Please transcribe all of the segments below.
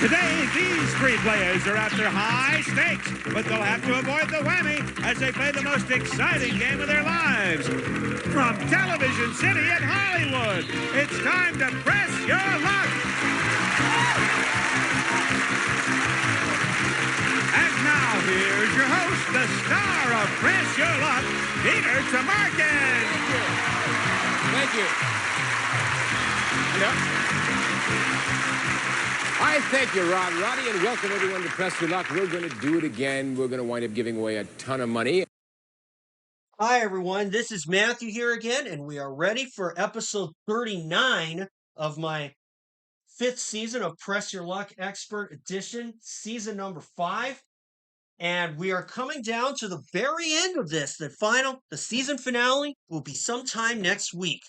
Today, these three players are after high stakes, but they'll have to avoid the whammy as they play the most exciting game of their lives. From Television City in Hollywood, it's time to press your luck. And now, here's your host, the star of Press Your Luck, Peter Tamarkin. Thank you. Yep. I thank you, Roddy, and welcome everyone to Press Your Luck. We're going to do it again. We're going to wind up giving away a ton of money. Hi, everyone. This is Matthew here again, and we are ready for episode 39 of my 5th season of Press Your Luck Expert Edition, season number 5. And we are coming down to the very end of this. The season finale will be sometime next week.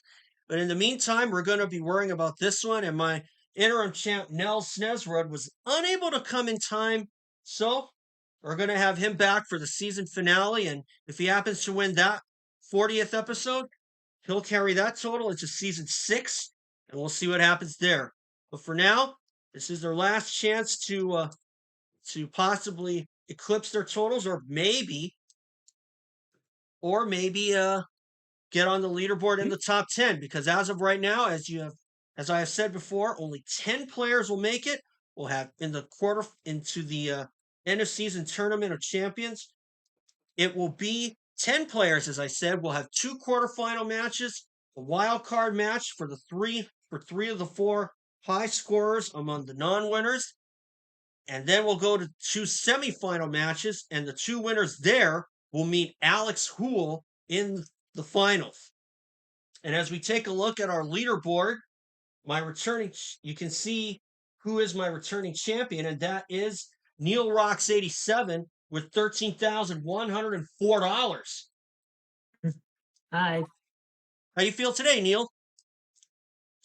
But in the meantime, we're going to be worrying about this one, and my interim champ, Nell Snesrud, was unable to come in time, so we're going to have him back for the season finale, and if he happens to win that 40th episode, he'll carry that total into season 6, and we'll see what happens there. But for now, this is their last chance to possibly eclipse their totals, or maybe get on the leaderboard in the top 10, because as of right now, as I have said before, only 10 players will make it. We'll have into the end of season tournament of champions. It will be 10 players, as I said. We'll have 2 quarterfinal matches, a wild card match for three of the 4 high scorers among the non-winners. And then we'll go to 2 semifinal matches, and the 2 winners there will meet Alex Hool in the finals. And as we take a look at our leaderboard, you can see who is my returning champion, and that is Neil Rocks 87 with $13,104. Hi. How you feel today, Neil?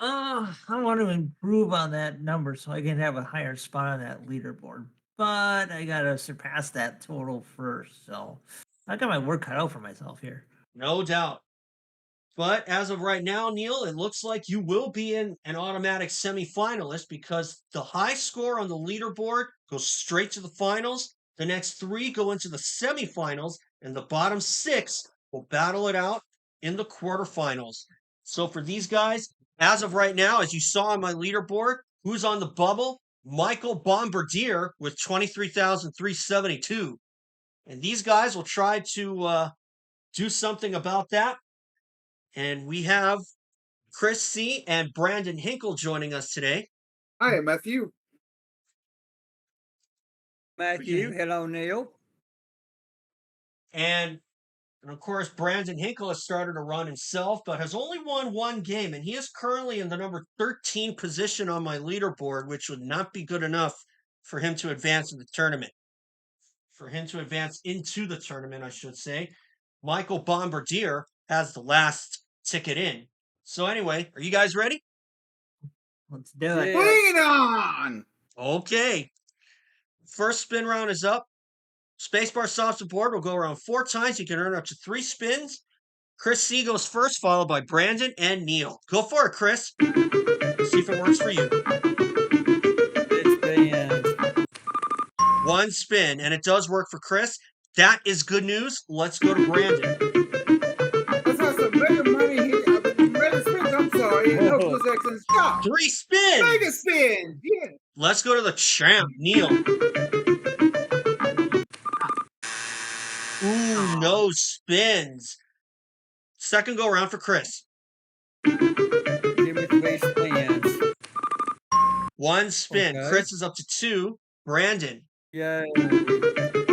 I want to improve on that number so I can have a higher spot on that leaderboard. But I gotta surpass that total first, so I got my work cut out for myself here. No doubt. But as of right now, Neil, it looks like you will be in an automatic semifinalist, because the high score on the leaderboard goes straight to the finals. The next 3 go into the semifinals, and the bottom 6 will battle it out in the quarterfinals. So for these guys, as of right now, as you saw on my leaderboard, who's on the bubble? Michael Bombardier with 23,372. And these guys will try to do something about that. And we have Chris C. and Brandon Hinkle joining us today. Hi, Matthew. Matthew, hello, Neil. And of course, Brandon Hinkle has started a run himself, but has only won 1 game, and he is currently in the number 13 position on my leaderboard, which would not be good enough for him to advance in the tournament. For him to advance into the tournament, I should say. Michael Bombardier has the last ticket in. So anyway, are you guys ready? Let's do it. Bring it on! Okay. First spin round is up. Spacebar stops the board. We'll go around 4 times. You can earn up to 3 spins. Chris C goes first, followed by Brandon and Neil. Go for it, Chris. See if it works for you. It's 1 spin, and it does work for Chris. That is good news. Let's go to Brandon. Let's have some mega money here. Mega spins, I'm sorry. No plus X and stop. 3 spins. Mega spin. Yeah. Let's go to the champ, Neil. Ooh, no spins. Second go around for Chris. Give me 3 spins. 1 spin. Okay. Chris is up to 2. Brandon. Yay. All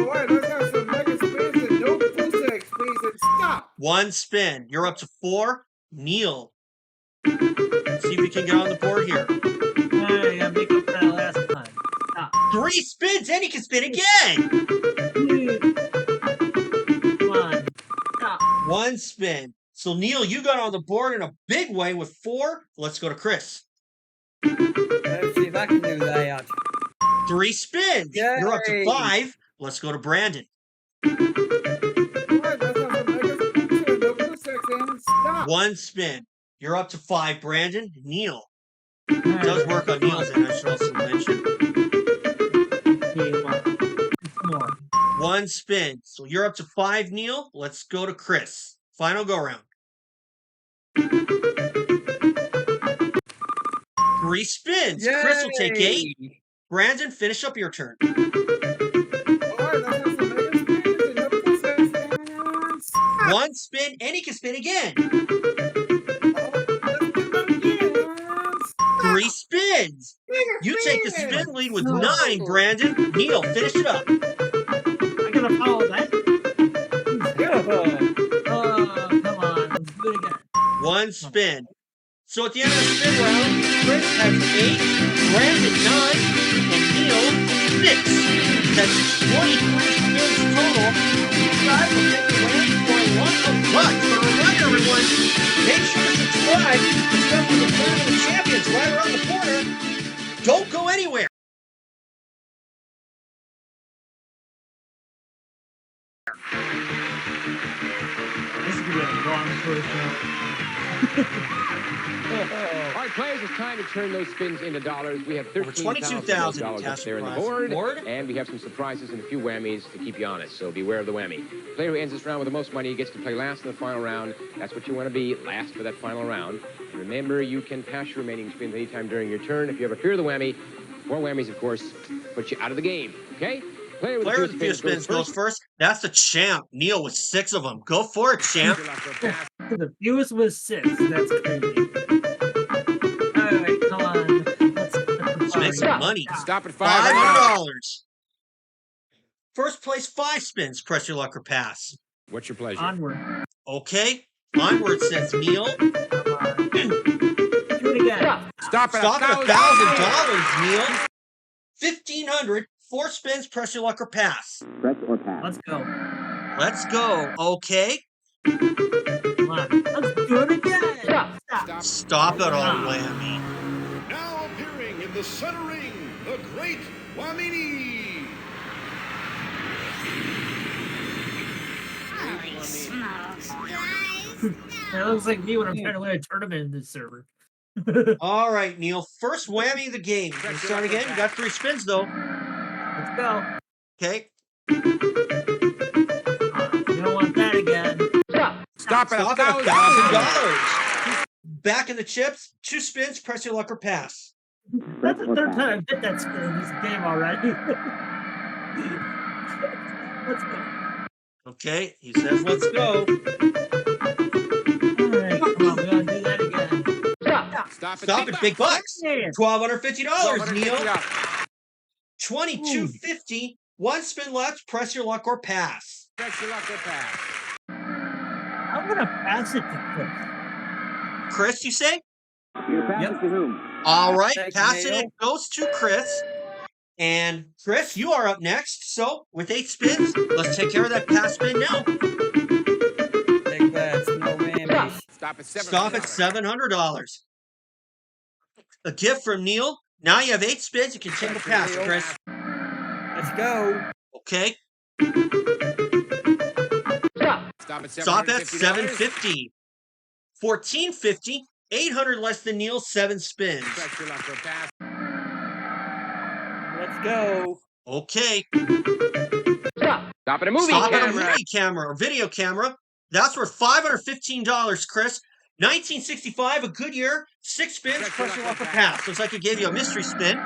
right, let's have some mega spins and no plus X, please, and stop. 1 spin. You're up to 4. Neil. See if we can get on the board here. I gotta make up for that last time. Stop. 3 spins, and he can spin again. Come on. Stop. 1 spin. So, Neil, you got on the board in a big way with 4. Let's go to Chris. Let's see if I can do that. 3 spins. Yay. You're up to 5. Let's go to Brandon. All right, let's have some mega spins and no plus X and stop. 1 spin. You're up to 5, Brandon. Neil. It does work on Neil's end, I should also mention. 1 spin. So you're up to 5, Neil. Let's go to Chris. Final go round. 3 spins. Chris will take 8. Yay! Brandon, finish up your turn. All right, let's have some mega spins and no concessions. 1 spin, and he can spin again. Let's do that again. 3 spins. You take the spin lead with 9, Brandon. Neil, finish it up. I gotta follow that. Oh, come on. Let's do it again. 1 spin. So at the end of the spin round, Chris has 8, Brandon 9, and Neil 6. That's 23 spins total. You guys will take the win for a lump of bucks. But remember, everyone, make sure to subscribe. Because the Tournament of Champions right around the corner. Don't go anywhere. This is gonna be a long first round. All right, players, it's time to turn those spins into dollars. We have Over 22,000 $13,000 up cash there on the prize board, award. and we have some surprises and a few whammies to keep you honest, so beware of the whammy. Player who ends this round with the most money gets to play last in the final round. That's what you want to be, last for that final round. And remember, you can pass your remaining spins anytime during your turn. If you ever fear the whammy, more whammies, of course, put you out of the game, okay? Player Player with the few spins goes first. That's the champ. Neil with 6 of them. Go for it, champ. The fewest was 6. That's crazy. All right, come on. Let's make some money. Stop at $500. First place, 5 spins. Press your luck or pass. What's your pleasure? Onward. Okay. Onward, says Neil. Do it again. Stop at Stop at $1,000, Neil. 1,500. 4 spins. Press your luck or pass. Press or pass. Let's go. Let's go. Okay. Come on. Let's do it again. Stop. Stop it all, Whammy. Now appearing in the center ring, the great Whammy. Holy smokes, guys. That looks like me when I'm trying to win a tournament in this server. All right, Neil. First whammy of the game. You can start again. You got 3 spins, though. Let's go. Okay. You don't want that again. Stop at Stop at $1,000. Back in the chips. 2 spins. Press your luck or pass. That's the third time I've hit that spin in this game already. Let's go. Okay. He says, let's go. All right, come on, we gotta do that again. Stop at big bucks. Yeah. $1,250, Neil. $1,250. $2,250. 1 spin left. Press your luck or pass. Press your luck or pass. I'm gonna pass it to Chris. Chris, you say? You pass Yep. it to whom? All right. Thanks, Passing Neil. it goes to Chris. And Chris, you are up next. So with 8 spins, let's take care of that pass spin now. Big bets, no whammies. Stop at $700. Stop at $700. A gift from Neil. Now you have 8 spins. You can take a pass, Chris. Let's go. Okay. Stop at Stop at $750. $750. $1,450. 800 less than Neil. 7 spins. Press your luck or pass. Let's go. Okay. Stop at a movie Stop at a camera. movie camera or video camera. That's worth $515, Chris. 1965, a good year. 6 spins. Press your luck or pass. Looks like it gave you a mystery spin.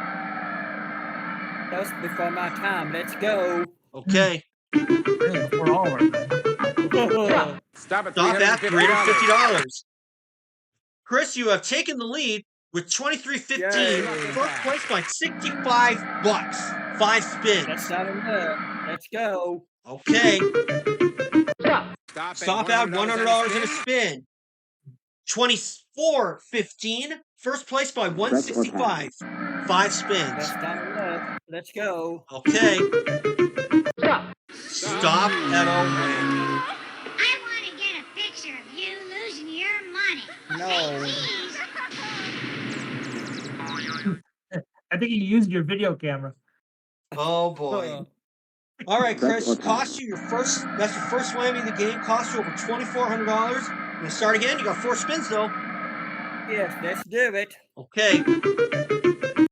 That was before my time. Let's go. Okay. Really, before all of our time. Stop at Stop at $350. $350. Chris, you have taken the lead with 23.15. Yay. First place by 65 bucks. 5 spins. That's not enough. Let's go. Okay. Stop Stop out $100 in a spin. 24.15. First place by 165. 5 That's spins. not enough. Let's go. Okay. Stop at a win. I want to get a picture of you losing your money. No. Please. I think you used your video camera. Oh boy. All right, Chris. Cost you your first. That's your first whammy in the game. Cost you over $2,400. You gonna start again? You got 4 spins though. Yes, let's do it. Okay.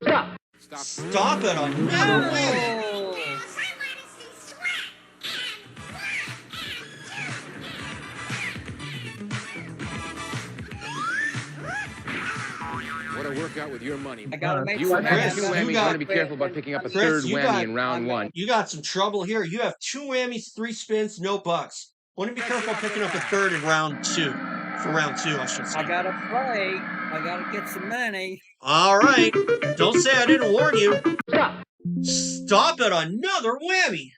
Stop. Stop it. Another whammy. Oh. I want to see sweat. out with your money. I gotta make You some have Chris, two you whammies. You got- want to be careful about picking up a Chris, third you whammy got- in round one. You got some trouble here. You have 2 whammies, 3 spins, no bucks. Want to be careful picking up a third in round 2. For round 2, I should say. I gotta play. I gotta get some money. All right. Don't say I didn't warn you. Stop at another whammy.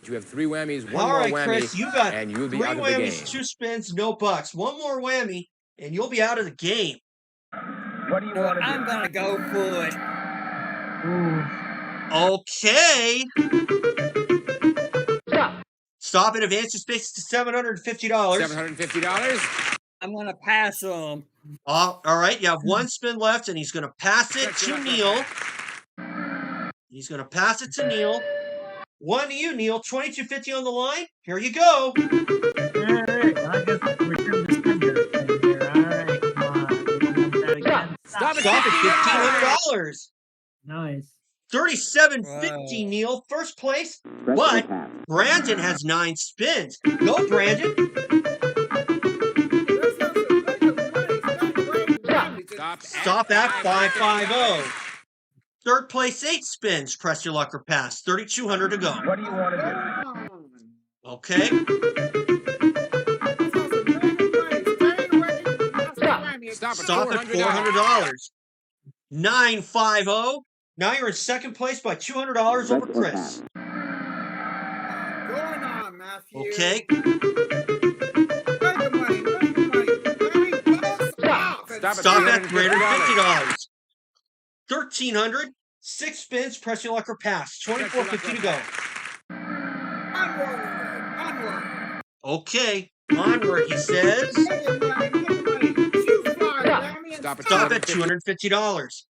You have 3 whammies, one All more right, whammy, Chris, you got and you'll 3 be out of the whammies, game. 2 spins, no bucks. One more whammy, and you'll be out of the game. What do you No, want to do? I'm gonna go for it. Okay. Stop and advance your space to $750. $750. I'm gonna pass them. All right, you have 1 spin left, and he's going to pass it to Neil. He's going to pass it to Neil. 1 to you, Neil. $22.50 on the line. Here you go. All right. Well, I guess return the spender thing here. All right. Come on. We don't want that again. Stop it. Stop at $1,500. Nice. $37.50, Neil. First place. But Brandon has 9 spins. Go, Brandon. Stop at 550. Third place, 8 spins. Press your luck or pass. 3,200 to go. What do you want to do? Okay. Stop at $400. 950. Now you're in second place by $200 over Chris. Going on, Matthew. Okay. Stop at $350. 1,300. 6 spins. Press your luck or pass. $24.50 to go. Onward. Okay. Onward, he says. Stop at Stop at $250.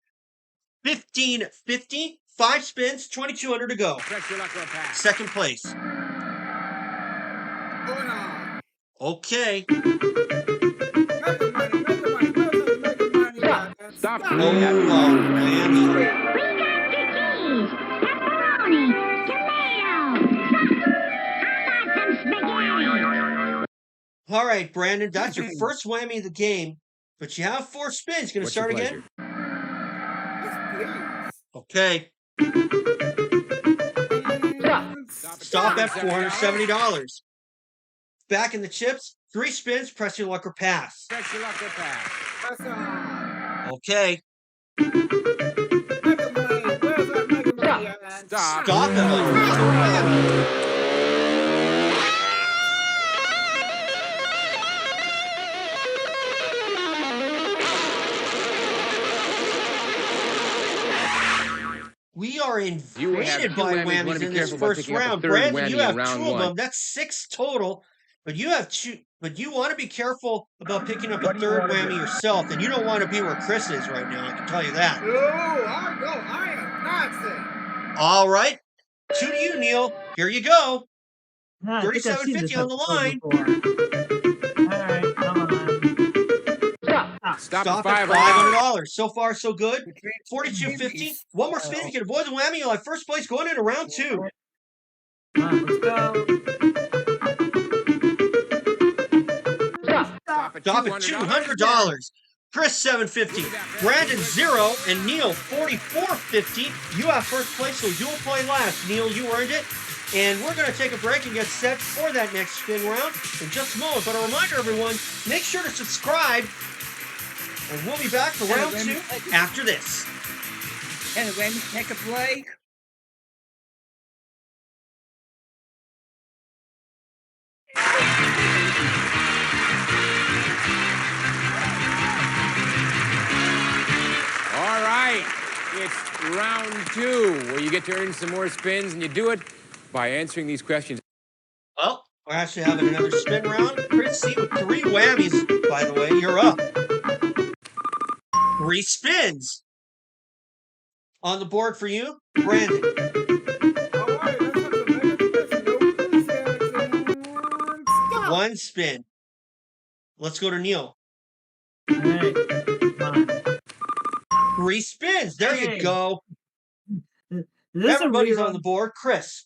1,550. 5 spins. 2,200 to go. Press your luck or pass. Second place. Going on. Okay. Stop. Oh, man. We got zucchinis, pepperoni, tomato, how about some spaghetti? All right, Brandon, that's your first whammy of the game, but you have 4 spins. Going to What's your start again? pleasure? Okay. Stop at $470. Back in the chips. 3 spins. Press your luck or pass. Press your luck or pass. Okay. Stop. Stop at $100. We are You have invaded 2 by whammies. Wanna whammies be in this careful about first picking up a round. third Brandon, whammy you in have 2 round of 1. them. That's 6 total. But you have 2. But you want to be careful about picking up a What do you third wanna whammy do? yourself, and you don't want to be where Chris is right now. I can tell you that. I am passing. All right. 2 to you, Neil. Here you go. No, I think I've seen this $37.50 on the episode line. before. All right, come on. Stop Stop at at $500. $500. So far, so good. $42.50. One more spin. You can avoid the whammy. You'll have first place going into round 2. Come on, let's go. Stop at Stop at $200. Chris $750. Brandon 0 and Neil $44.50. You have first place, so you'll play last. Neil, you earned it. And we're going to take a break and get set for that next spin round in just a moment. But a reminder, everyone, make sure to subscribe. And we'll be back for round 2 after this. Can the Whammy take a break? All right. It's round 2, where you get to earn some more spins, and you do it by answering these questions. Well, we're actually having another spin round. Chris C with 3 whammies, by the way. You're up. 3 spins. On the board for you, Brandon. One spin. Let's go to Neil. All right, come on. 3 spins. There Hey. you go. Is this Everybody's a on the board. Chris.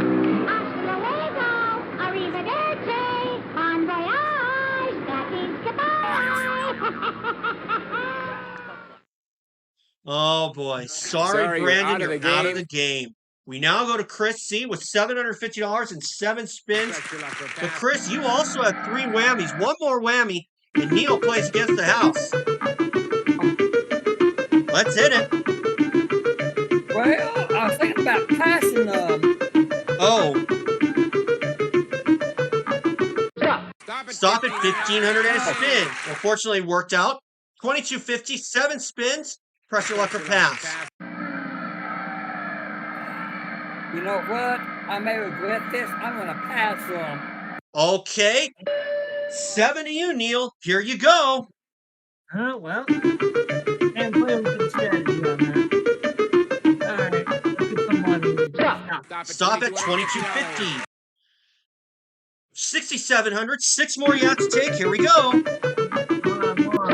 Oh boy. Sorry, Sorry, you're Brandon, out of you're the out of the game. game. We now go to Chris C with $750 and 7 spins. Press your luck for a But pass. Chris, you also have 3 whammies. One more whammy, and Neil plays against the house. Let's hit it. Well, I was thinking about passing Oh, stop at 1,500 1,500 and a spin. Unfortunately, it worked out. 2250, 7 spins. Press your luck or pass. You know what? I may regret this. I'm gonna pass them. Okay. 7 to you, Neil. Here you go. Oh, well. Can't play with the strategy on that. All right. Let's get some money. Stop at 2250. 6,700. 6 more you have to take. Here we go. Come on, more.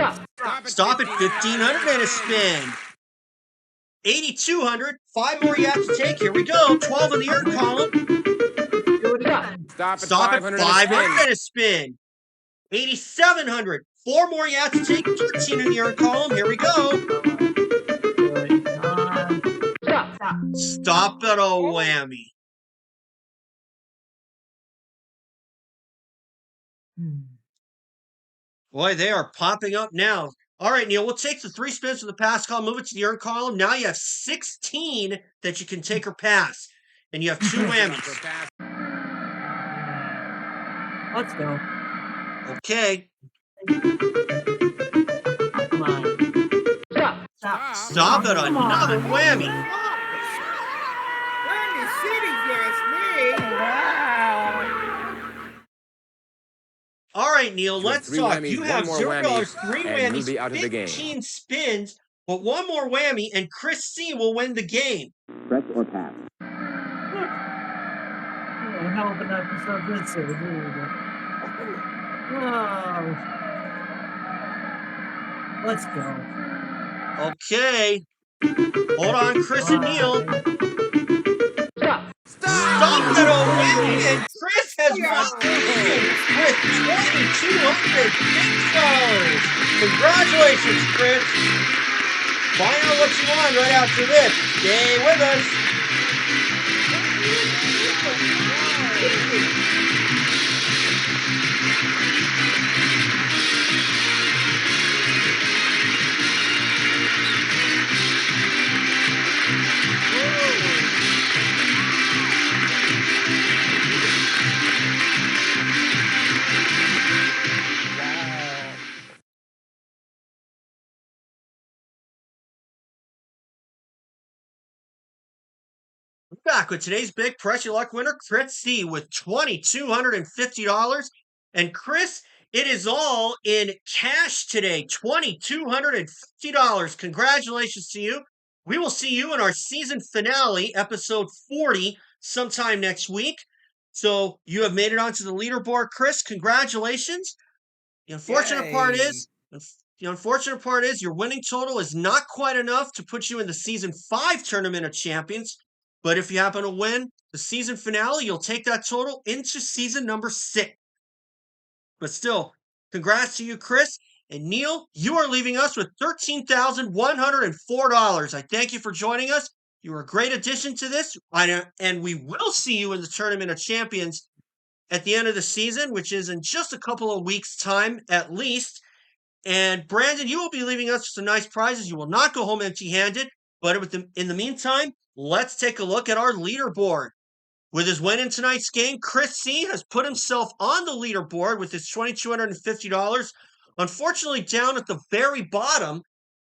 Stop at 1,500 and a spin. 8,200. 5 more you have to take. Here we go. 12 in the earn column. Do it again. Stop at 500 and a spin. 8,700. 4 more you have to take. 13 in the earn column. Here we go. Do it. Stop. Stop at a whammy. Boy, they are popping up now. All right, Neil, we'll take the 3 spins from the pass column, move it to the earn column. Now you have 16 that you can take or pass. And you have 2 whammies. Let's go. Okay. Come on. Stop. Stop at Come on. another whammy. Whammy City, yes, me. Wow. All right, Neil, So let's 3 talk. whammies, You one have more $0, whammy, 3 and you'll whammies, be out of the game. 15 spins, but 1 more whammy, and Chris C will win the game. Press or pass. Oh, hell of an episode this is. Whoa. Let's go. Okay. Hold on, Chris and Neil. Stop at a whammy, and Chris has won the game with $2,250. Congratulations, Chris. Find out what you want right after this. Stay with us. Back with today's big Press Your Luck winner, Chris C, with $2,250. And Chris, it is all in cash today, $2,250. Congratulations to you. We will see you in our season finale, episode 40, sometime next week. So you have made it onto the leaderboard, Chris. Congratulations. The unfortunate part is, your winning total is not quite enough to put you in the season 5 Tournament of Champions. But if you happen to win the season finale, you'll take that total into season number 6. But still, congrats to you, Chris. And Neil, you are leaving us with $13,104. I thank you for joining us. You were a great addition to this. And we will see you in the Tournament of Champions at the end of the season, which is in just a couple of weeks' time at least. And Brandon, you will be leaving us with some nice prizes. You will not go home empty-handed. But in the meantime, let's take a look at our leaderboard. With his win in tonight's game, Chris C has put himself on the leaderboard with his $2,250. Unfortunately, down at the very bottom.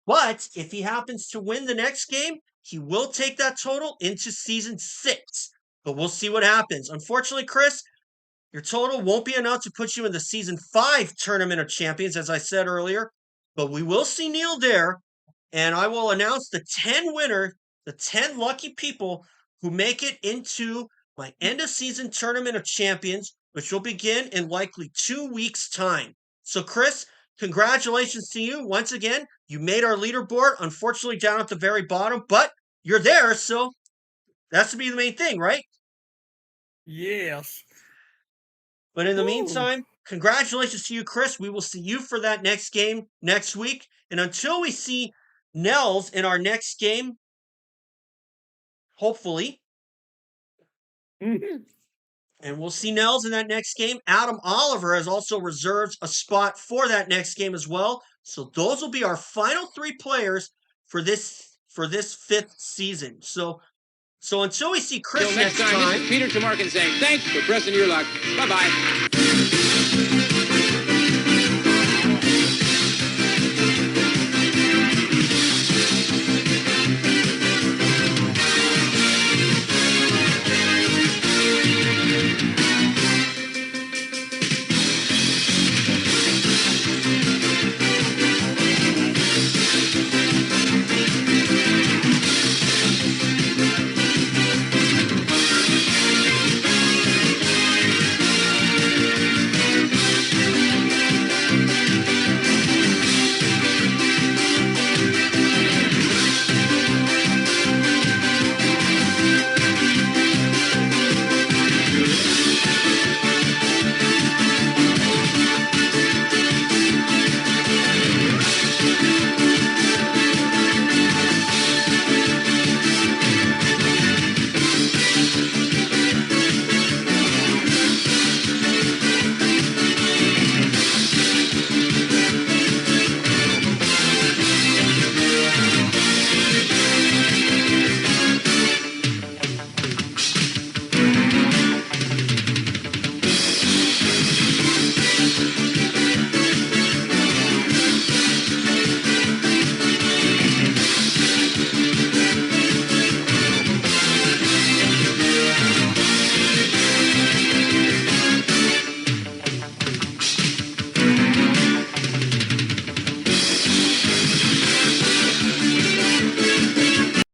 But if he happens to win the next game, he will take that total into season 6. But we'll see what happens. Unfortunately, Chris, your total won't be enough to put you in the season 5 Tournament of Champions, as I said earlier. But we will see Neil there. And I will announce the 10 lucky people who make it into my end of season Tournament of Champions, which will begin in likely 2 weeks' time. So, Chris, congratulations to you. Once again, you made our leaderboard, unfortunately down at the very bottom, but you're there, so that's to be the main thing, right? Yes. But in the Ooh. meantime, congratulations to you, Chris. We will see you for that next game next week. And until we see Nels in our next game, hopefully. And we'll see Nels in that next game. Adam Oliver has also reserved a spot for that next game as well. So those will be our final 3 players for this 5th season. So until we see Chris Till next time, this is Peter Tamarkin saying thanks for pressing your luck. Bye-bye.